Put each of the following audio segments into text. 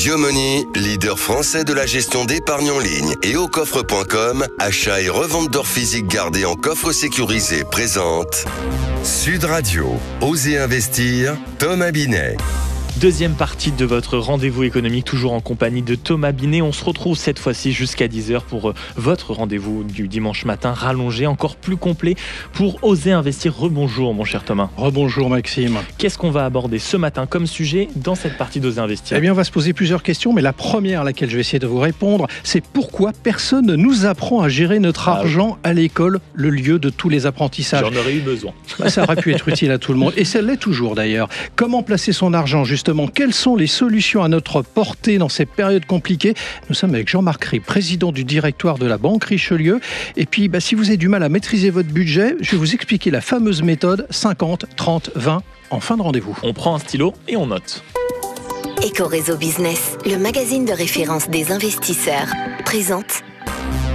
Yomoni, leader français de la gestion d'épargne en ligne et au coffre.com, achat et revente d'or physique gardé en coffre sécurisé, présente Sud Radio, Osez investir, Thomas Binet. Deuxième partie de votre rendez-vous économique, toujours en compagnie de Thomas Binet. On se retrouve cette fois-ci jusqu'à 10h pour votre rendez-vous du dimanche matin rallongé, encore plus complet pour Oser investir. Rebonjour mon cher Thomas. Rebonjour Maxime. Qu'est-ce qu'on va aborder ce matin comme sujet dans cette partie d'Oser investir ? Eh bien on va se poser plusieurs questions, mais la première à laquelle je vais essayer de vous répondre, c'est pourquoi personne ne nous apprend à gérer notre argent à l'école, le lieu de tous les apprentissages. J'en aurais eu besoin. Ça aurait pu être utile à tout le monde, et ça l'est toujours d'ailleurs. Comment placer son argent justement ? Quelles sont les solutions à notre portée dans ces périodes compliquées ? Nous sommes avec Jean-Marc Ribes, président du directoire de la Banque Richelieu. Et puis, si vous avez du mal à maîtriser votre budget, je vais vous expliquer la fameuse méthode 50, 30, 20 en fin de rendez-vous. On prend un stylo et on note. Éco-réseau Business, le magazine de référence des investisseurs, présente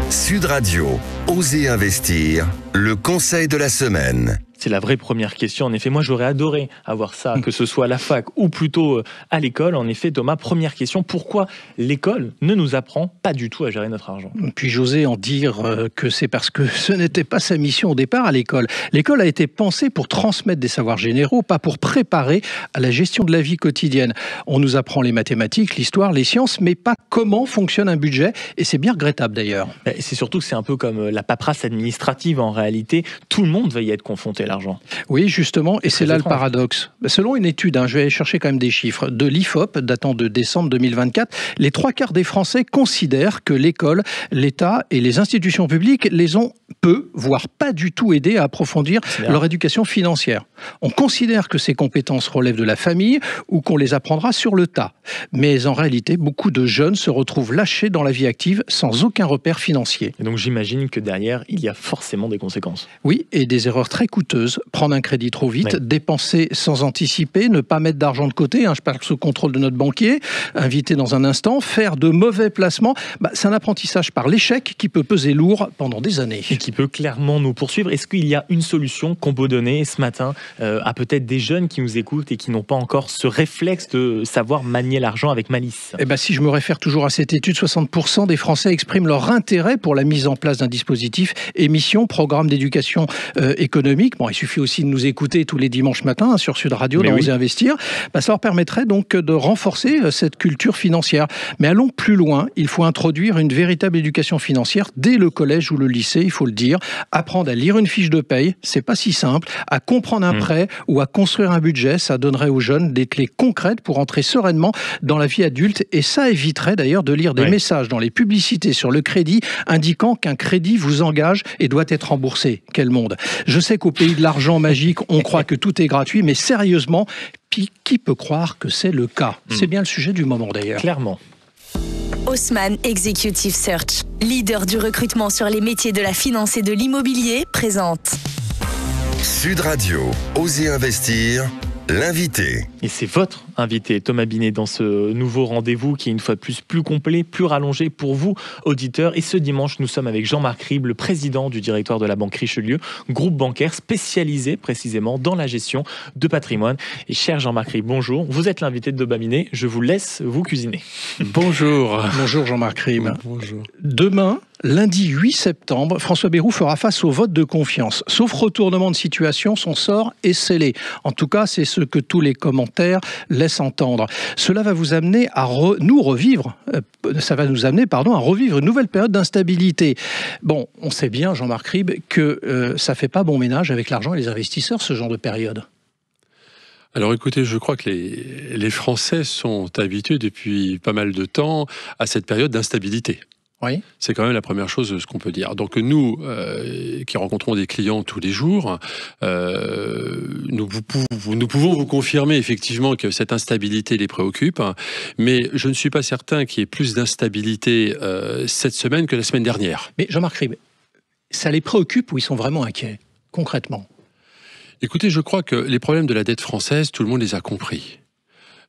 Sud Radio, Osez investir, le conseil de la semaine. C'est la vraie première question. En effet, moi, j'aurais adoré avoir ça, que ce soit à la fac ou plutôt à l'école. En effet, Thomas, première question, pourquoi l'école ne nous apprend pas du tout à gérer notre argent ? Puis j'osais en dire que c'est parce que ce n'était pas sa mission au départ à l'école. L'école a été pensée pour transmettre des savoirs généraux, pas pour préparer à la gestion de la vie quotidienne. On nous apprend les mathématiques, l'histoire, les sciences, mais pas comment fonctionne un budget. Et c'est bien regrettable d'ailleurs. Et c'est surtout que c'est un peu comme la paperasse administrative en réalité. Tout le monde va y être confronté l'argent. Oui, justement, et c'est là étrange. le paradoxe. Selon une étude, je vais aller chercher quand même des chiffres, de l'IFOP, datant de décembre 2024, les 3/4 des Français considèrent que l'école, l'État et les institutions publiques les ont peu, voire pas du tout aidés à approfondir leur éducation financière. On considère que ces compétences relèvent de la famille ou qu'on les apprendra sur le tas. Mais en réalité, beaucoup de jeunes se retrouvent lâchés dans la vie active sans aucun repère financier. Et donc j'imagine que derrière, il y a forcément des conséquences. Oui, et des erreurs très coûteuses. Prendre un crédit trop vite, Oui. dépenser sans anticiper, ne pas mettre d'argent de côté, je parle sous contrôle de notre banquier, inviter dans un instant, faire de mauvais placements. C'est un apprentissage par l'échec qui peut peser lourd pendant des années. Et qui peut clairement nous poursuivre. Est-ce qu'il y a une solution qu'on peut donner ce matin à peut-être des jeunes qui nous écoutent et qui n'ont pas encore ce réflexe de savoir manier l'argent avec malice ? Si je me réfère toujours à cette étude, 60% des Français expriment leur intérêt pour la mise en place d'un dispositif émission, programme d'éducation économique. Il suffit aussi de nous écouter tous les dimanches matins sur Sud Radio dans Oser investir. Ça leur permettrait donc de renforcer cette culture financière. Mais allons plus loin, il faut introduire une véritable éducation financière dès le collège ou le lycée, il faut le dire. Apprendre à lire une fiche de paye, c'est pas si simple. À comprendre un prêt ou à construire un budget, ça donnerait aux jeunes des clés concrètes pour entrer sereinement dans la vie adulte. Et ça éviterait d'ailleurs de lire des messages dans les publicités sur le crédit indiquant qu'un crédit vous engage et doit être remboursé. Quel monde ! Je sais qu'au pays de l'argent magique, on croit que tout est gratuit, mais sérieusement, qui peut croire que c'est le cas ? C'est bien le sujet du moment d'ailleurs. Clairement. Haussmann Executive Search, leader du recrutement sur les métiers de la finance et de l'immobilier, présente Sud Radio, Osez investir, l'invité. Et c'est votre invité, Thomas Binet, dans ce nouveau rendez-vous qui est une fois de plus complet, plus rallongé pour vous, auditeurs. Et ce dimanche, nous sommes avec Jean-Marc Ribes, le président du directoire de la Banque Richelieu, groupe bancaire spécialisé précisément dans la gestion de patrimoine. Et cher Jean-Marc Ribes, bonjour. Vous êtes l'invité de Thomas Binet. Je vous laisse vous cuisiner. Bonjour. Bonjour Jean-Marc Ribes. Bonjour. Demain, lundi 8 septembre, François Bayrou fera face au vote de confiance. Sauf retournement de situation, son sort est scellé. En tout cas, c'est ce que tous les commentaires laissent entendre. Cela va vous amener à revivre une nouvelle période d'instabilité. Bon, on sait bien, Jean-Marc Ribes, que ça fait pas bon ménage avec l'argent et les investisseurs, ce genre de période. Alors écoutez, je crois que les Français sont habitués depuis pas mal de temps à cette période d'instabilité. Oui. C'est quand même la première chose, ce qu'on peut dire. Donc nous, qui rencontrons des clients tous les jours, nous pouvons vous confirmer effectivement que cette instabilité les préoccupe, mais je ne suis pas certain qu'il y ait plus d'instabilité cette semaine que la semaine dernière. Mais Jean-Marc Ribes, ça les préoccupe ou ils sont vraiment inquiets, concrètement ? Écoutez, je crois que les problèmes de la dette française, tout le monde les a compris.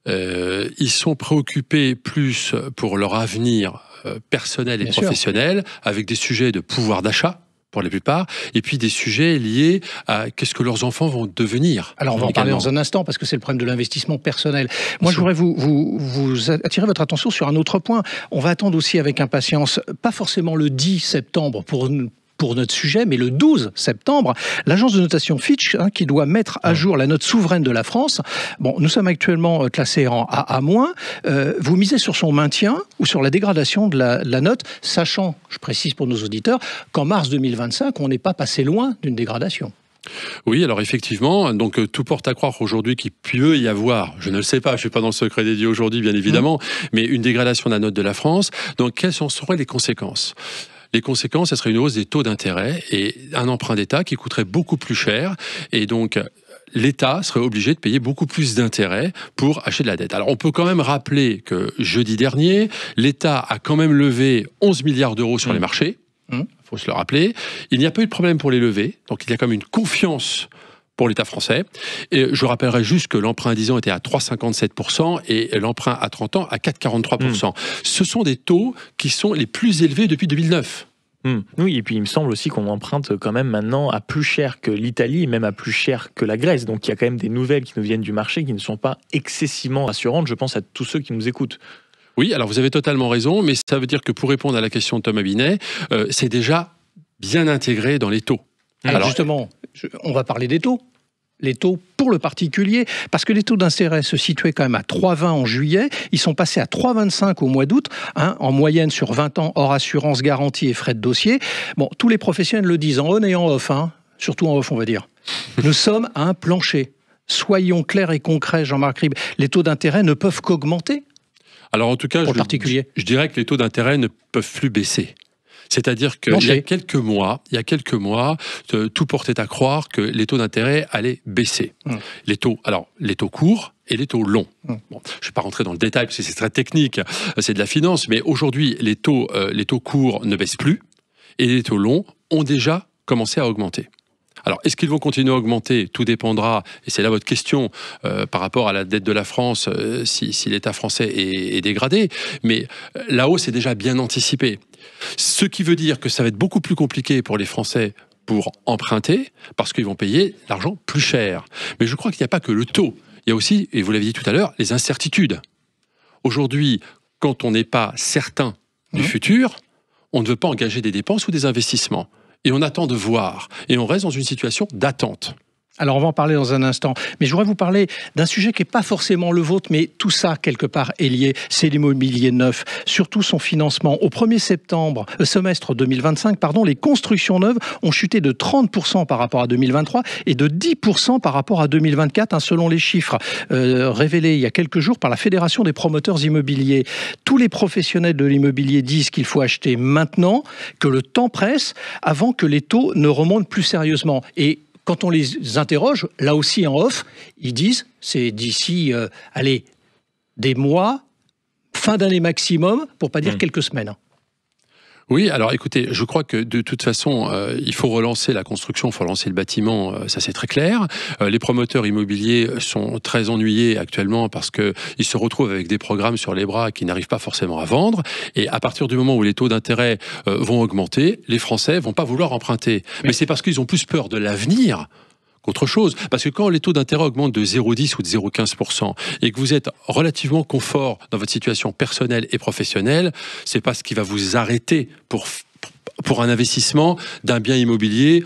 Ils sont préoccupés plus pour leur avenir personnel et professionnel, avec des sujets de pouvoir d'achat, pour la plupart, et puis des sujets liés à qu'est-ce que leurs enfants vont devenir. Alors on va en parler dans un instant parce que c'est le problème de l'investissement personnel. Moi je voudrais vous attirer votre attention sur un autre point. On va attendre aussi avec impatience, pas forcément le 10 septembre pour notre sujet, mais le 12 septembre, l'agence de notation Fitch, qui doit mettre à jour la note souveraine de la France. Bon, nous sommes actuellement classés en AA-. Vous misez sur son maintien ou sur la dégradation de la note, sachant, je précise pour nos auditeurs, qu'en mars 2025, on n'est pas passé loin d'une dégradation. Oui, alors effectivement, donc tout porte à croire aujourd'hui qu'il peut y avoir, je ne le sais pas, je ne suis pas dans le secret des dieux aujourd'hui, bien évidemment, mais une dégradation de la note de la France. Donc, quelles en seraient les conséquences ? Les conséquences, ce serait une hausse des taux d'intérêt et un emprunt d'État qui coûterait beaucoup plus cher. Et donc, l'État serait obligé de payer beaucoup plus d'intérêts pour acheter de la dette. Alors, on peut quand même rappeler que jeudi dernier, l'État a quand même levé 11 milliards d'euros sur les marchés. Il faut se le rappeler. Il n'y a pas eu de problème pour les lever. Donc, il y a quand même une confiance pour l'État français. Et je rappellerai juste que l'emprunt à 10 ans était à 3,57% et l'emprunt à 30 ans à 4,43%. Ce sont des taux qui sont les plus élevés depuis 2009. Oui, et puis il me semble aussi qu'on emprunte quand même maintenant à plus cher que l'Italie et même à plus cher que la Grèce. Donc il y a quand même des nouvelles qui nous viennent du marché qui ne sont pas excessivement rassurantes. Je pense à tous ceux qui nous écoutent. Oui, alors vous avez totalement raison, mais ça veut dire que pour répondre à la question de Thomas Binet, c'est déjà bien intégré dans les taux. Alors justement, on va parler des taux. Les taux pour le particulier, parce que les taux d'intérêt se situaient quand même à 3,20 en juillet, ils sont passés à 3,25 au mois d'août, en moyenne sur 20 ans, hors assurance, garantie et frais de dossier. Bon, tous les professionnels le disent en on et en off, surtout en off on va dire. Nous sommes à un plancher. Soyons clairs et concrets, Jean-Marc Ribes, les taux d'intérêt ne peuvent qu'augmenter. Alors en tout cas, je dirais que les taux d'intérêt ne peuvent plus baisser. C'est-à-dire qu'il y a quelques mois, tout portait à croire que les taux d'intérêt allaient baisser. Les taux courts et les taux longs. Bon, je ne vais pas rentrer dans le détail parce que c'est très technique, c'est de la finance, mais aujourd'hui, les taux courts ne baissent plus et les taux longs ont déjà commencé à augmenter. Alors, est-ce qu'ils vont continuer à augmenter ? Tout dépendra, et c'est là votre question, par rapport à la dette de la France, si l'État français est dégradé. Mais la hausse est déjà bien anticipée. Ce qui veut dire que ça va être beaucoup plus compliqué pour les Français pour emprunter, parce qu'ils vont payer l'argent plus cher. Mais je crois qu'il n'y a pas que le taux. Il y a aussi, et vous l'avez dit tout à l'heure, les incertitudes. Aujourd'hui, quand on n'est pas certain du futur, on ne veut pas engager des dépenses ou des investissements. Et on attend de voir. Et on reste dans une situation d'attente. Alors on va en parler dans un instant, mais je voudrais vous parler d'un sujet qui n'est pas forcément le vôtre, mais tout ça quelque part est lié, c'est l'immobilier neuf, surtout son financement. Au 1er semestre 2025, les constructions neuves ont chuté de 30% par rapport à 2023 et de 10% par rapport à 2024, selon les chiffres révélés il y a quelques jours par la Fédération des promoteurs immobiliers. Tous les professionnels de l'immobilier disent qu'il faut acheter maintenant, que le temps presse, avant que les taux ne remontent plus sérieusement. Et quand on les interroge, là aussi en off, ils disent c'est d'ici, des mois, fin d'année maximum, pour pas dire quelques semaines. Oui, alors écoutez, je crois que de toute façon, il faut relancer la construction, il faut relancer le bâtiment, ça c'est très clair. Les promoteurs immobiliers sont très ennuyés actuellement parce qu'ils se retrouvent avec des programmes sur les bras qui n'arrivent pas forcément à vendre. Et à partir du moment où les taux d'intérêt vont augmenter, les Français vont pas vouloir emprunter. Mais c'est parce qu'ils ont plus peur de l'avenir qu'autre chose. Parce que quand les taux d'intérêt augmentent de 0,10 ou de 0,15% et que vous êtes relativement confort dans votre situation personnelle et professionnelle, c'est pas ce qui va vous arrêter pour un investissement d'un bien immobilier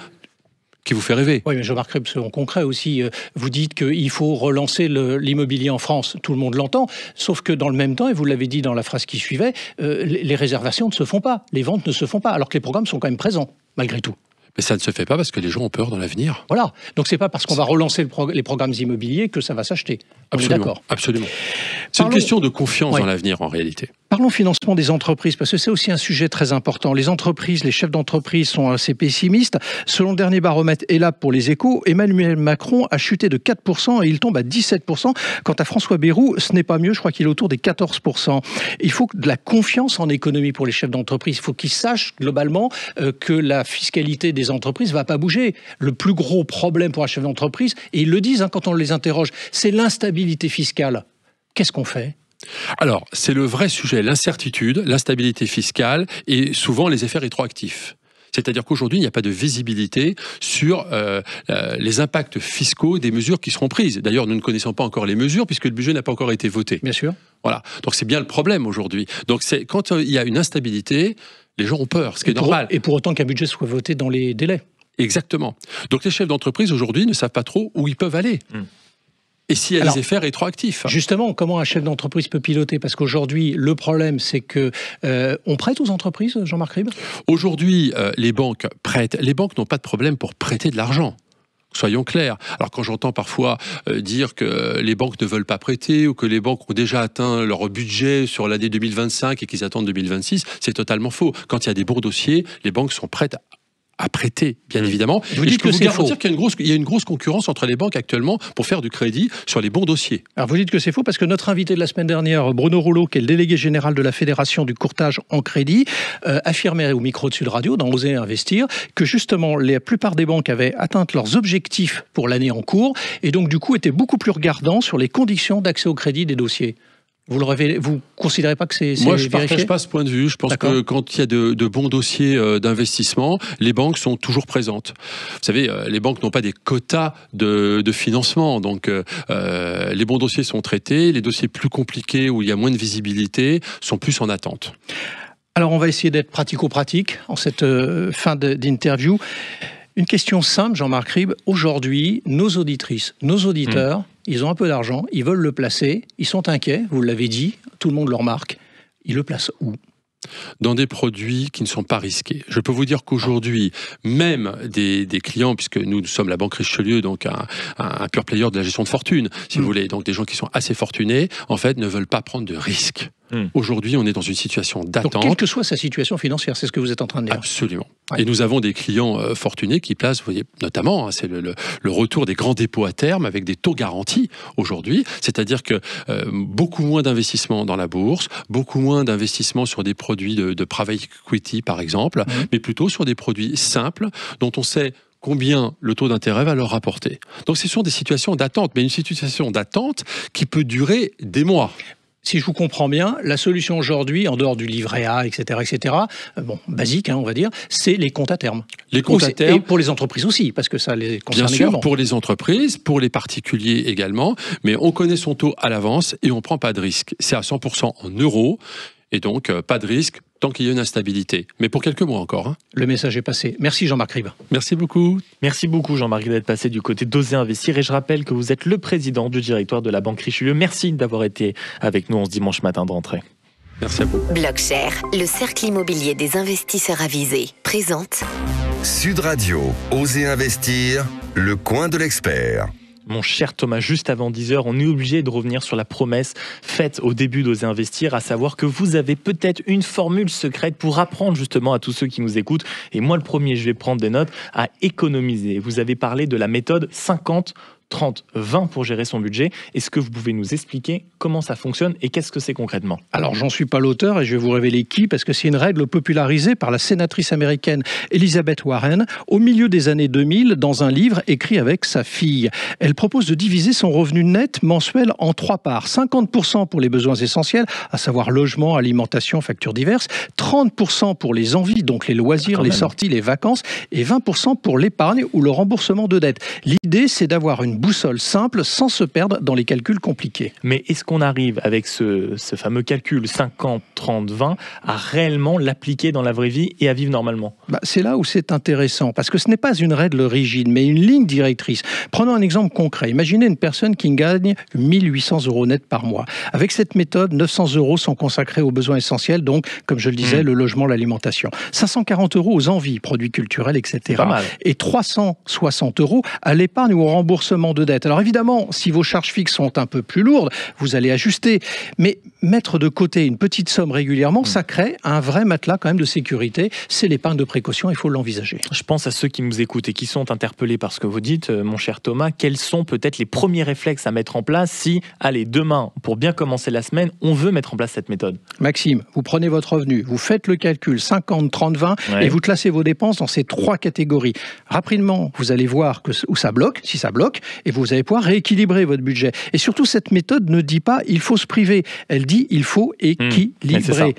qui vous fait rêver. Oui, mais Jean-Marc Ribes, en concret aussi, vous dites qu'il faut relancer l'immobilier en France. Tout le monde l'entend, sauf que dans le même temps, et vous l'avez dit dans la phrase qui suivait, les réservations ne se font pas, les ventes ne se font pas, alors que les programmes sont quand même présents, malgré tout. Mais ça ne se fait pas parce que les gens ont peur dans l'avenir. Voilà. Donc c'est pas parce qu'on va relancer les programmes immobiliers que ça va s'acheter. On est d'accord. Absolument. C'est une question de confiance dans l'avenir en réalité. Parlons financement des entreprises, parce que c'est aussi un sujet très important. Les entreprises, les chefs d'entreprise sont assez pessimistes. Selon le dernier baromètre ELAB pour les Échos, Emmanuel Macron a chuté de 4% et il tombe à 17%. Quant à François Bayrou, ce n'est pas mieux, je crois qu'il est autour des 14%. Il faut de la confiance en économie pour les chefs d'entreprise. Il faut qu'ils sachent globalement que la fiscalité des entreprises ne va pas bouger. Le plus gros problème pour un chef d'entreprise, et ils le disent quand on les interroge, c'est l'instabilité fiscale. Qu'est-ce qu'on fait ? Alors, c'est le vrai sujet, l'incertitude, l'instabilité fiscale et souvent les effets rétroactifs. C'est-à-dire qu'aujourd'hui, il n'y a pas de visibilité sur les impacts fiscaux des mesures qui seront prises. D'ailleurs, nous ne connaissons pas encore les mesures puisque le budget n'a pas encore été voté. Bien sûr. Voilà. Donc c'est bien le problème aujourd'hui. Donc quand il y a une instabilité, les gens ont peur, ce qui est normal. Et pour autant qu'un budget soit voté dans les délais. Exactement. Donc les chefs d'entreprise aujourd'hui ne savent pas trop où ils peuvent aller. Et s'il y a des effets rétroactifs. Justement, comment un chef d'entreprise peut piloter? Parce qu'aujourd'hui, le problème, c'est que on prête aux entreprises, Jean-Marc Ribes? Aujourd'hui, les banques prêtent. Les banques n'ont pas de problème pour prêter de l'argent. Soyons clairs. Alors quand j'entends parfois dire que les banques ne veulent pas prêter ou que les banques ont déjà atteint leur budget sur l'année 2025 et qu'ils attendent 2026, c'est totalement faux. Quand il y a des bons dossiers, les banques sont prêtes à prêter, bien évidemment. Vous dites que c'est faux. Qu'il y a une grosse concurrence entre les banques actuellement pour faire du crédit sur les bons dossiers. Alors vous dites que c'est faux parce que notre invité de la semaine dernière, Bruno Rouleau, qui est le délégué général de la Fédération du courtage en crédit, affirmait au micro de Sud Radio, dans Oser Investir, que justement la plupart des banques avaient atteint leurs objectifs pour l'année en cours et donc du coup étaient beaucoup plus regardants sur les conditions d'accès au crédit des dossiers. Vous considérez pas que c'est Moi, je ne vérifié? partage pas ce point de vue. Je pense que quand il y a de bons dossiers d'investissement, les banques sont toujours présentes. Vous savez, les banques n'ont pas des quotas de financement. Donc, les bons dossiers sont traités. Les dossiers plus compliqués, où il y a moins de visibilité, sont plus en attente. Alors, on va essayer d'être pratico-pratique en cette fin d'interview. Une question simple, Jean-Marc Ribes. Aujourd'hui, nos auditrices, nos auditeurs, ils ont un peu d'argent, ils veulent le placer, ils sont inquiets, vous l'avez dit, tout le monde le remarque. Ils le placent où? Dans des produits qui ne sont pas risqués. Je peux vous dire qu'aujourd'hui, même des clients, puisque nous sommes la Banque Richelieu, donc un pure player de la gestion de fortune, si vous voulez, donc des gens qui sont assez fortunés, en fait, ne veulent pas prendre de risques. Aujourd'hui, on est dans une situation d'attente. Donc, quelle que soit sa situation financière, c'est ce que vous êtes en train de dire. Absolument. Ouais. Et nous avons des clients fortunés qui placent, vous voyez, notamment, c'est le retour des grands dépôts à terme avec des taux garantis aujourd'hui. C'est-à-dire que beaucoup moins d'investissements dans la bourse, beaucoup moins d'investissements sur des produits de private equity, par exemple, mais plutôt sur des produits simples dont on sait combien le taux d'intérêt va leur rapporter. Donc, ce sont des situations d'attente, mais une situation d'attente qui peut durer des mois. Si je vous comprends bien, la solution aujourd'hui, en dehors du livret A, etc., bon, basique, on va dire, c'est les comptes à terme. Les comptes à terme. Et pour les entreprises aussi, parce que ça les concerne bien sûr, également. Pour les entreprises, pour les particuliers également, mais on connaît son taux à l'avance et on ne prend pas de risque. C'est à 100% en euros, et donc pas de risque tant qu'il y a une instabilité. Mais pour quelques mois encore. Le message est passé. Merci Jean-Marc Ribes. Merci beaucoup. Merci beaucoup Jean-Marc d'être passé du côté d'Oser Investir. Et je rappelle que vous êtes le président du directoire de la Banque Richelieu. Merci d'avoir été avec nous en ce dimanche matin de rentrée. Merci à vous. Blockshare, le cercle immobilier des investisseurs avisés, présente Sud Radio, Oser Investir, le coin de l'expert. Mon cher Thomas, juste avant 10h, on est obligé de revenir sur la promesse faite au début d'Oser Investir, à savoir que vous avez peut-être une formule secrète pour apprendre justement à tous ceux qui nous écoutent, et moi le premier, je vais prendre des notes, à économiser. Vous avez parlé de la méthode 50, 30, 20 pour gérer son budget. Est-ce que vous pouvez nous expliquer comment ça fonctionne et qu'est-ce que c'est concrètement? Alors, j'en suis pas l'auteur et je vais vous révéler qui, parce que c'est une règle popularisée par la sénatrice américaine Elizabeth Warren au milieu des années 2000 dans un livre écrit avec sa fille. Elle propose de diviser son revenu net mensuel en 3 parts. 50% pour les besoins essentiels, à savoir logement, alimentation, factures diverses. 30% pour les envies, donc les loisirs, les sorties, les vacances. Et 20% pour l'épargne ou le remboursement de dettes. L'idée, c'est d'avoir une boussole simple sans se perdre dans les calculs compliqués. Mais est-ce qu'on arrive avec ce fameux calcul 50, 30, 20 à réellement l'appliquer dans la vraie vie et à vivre normalement? C'est là où c'est intéressant, parce que ce n'est pas une règle rigide, mais une ligne directrice. Prenons un exemple concret. Imaginez une personne qui gagne 1 800 € net par mois. Avec cette méthode, 900 € sont consacrés aux besoins essentiels, donc, comme je le disais, le logement, l'alimentation. 540 € aux envies, produits culturels, etc. Et 360 € à l'épargne ou au remboursement de dette. Alors évidemment, si vos charges fixes sont un peu plus lourdes, vous allez ajuster. Mais mettre de côté une petite somme régulièrement, ça crée un vrai matelas quand même de sécurité. C'est l'épargne de précaution, il faut l'envisager. Je pense à ceux qui nous écoutent et qui sont interpellés par ce que vous dites, mon cher Thomas. Quels sont peut-être les premiers réflexes à mettre en place si, allez, demain, pour bien commencer la semaine, on veut mettre en place cette méthode? Maxime, vous prenez votre revenu, vous faites le calcul 50, 30, 20 et vous classez vos dépenses dans ces 3 catégories. Rapidement, vous allez voir où ça bloque, si ça bloque, et vous allez pouvoir rééquilibrer votre budget. Et surtout, cette méthode ne dit pas « il faut se priver », elle dit « il faut équilibrer ».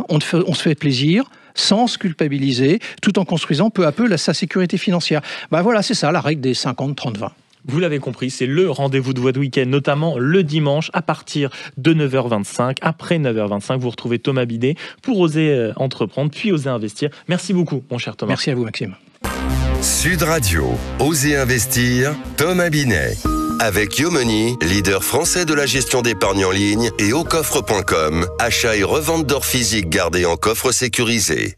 On se fait plaisir, sans se culpabiliser, tout en construisant peu à peu sa sécurité financière. Voilà, c'est ça la règle des 50-30-20. Vous l'avez compris, c'est le rendez-vous de votre week-end, notamment le dimanche à partir de 9h25. Après 9h25, vous retrouvez Thomas Binet pour oser entreprendre, puis oser investir. Merci beaucoup, mon cher Thomas. Merci à vous, Maxime. Sud Radio, Oser investir, Thomas Binet. Avec Yomoney, leader français de la gestion d'épargne en ligne, et aucoffre.com, achat et revente d'or physique gardé en coffre sécurisé.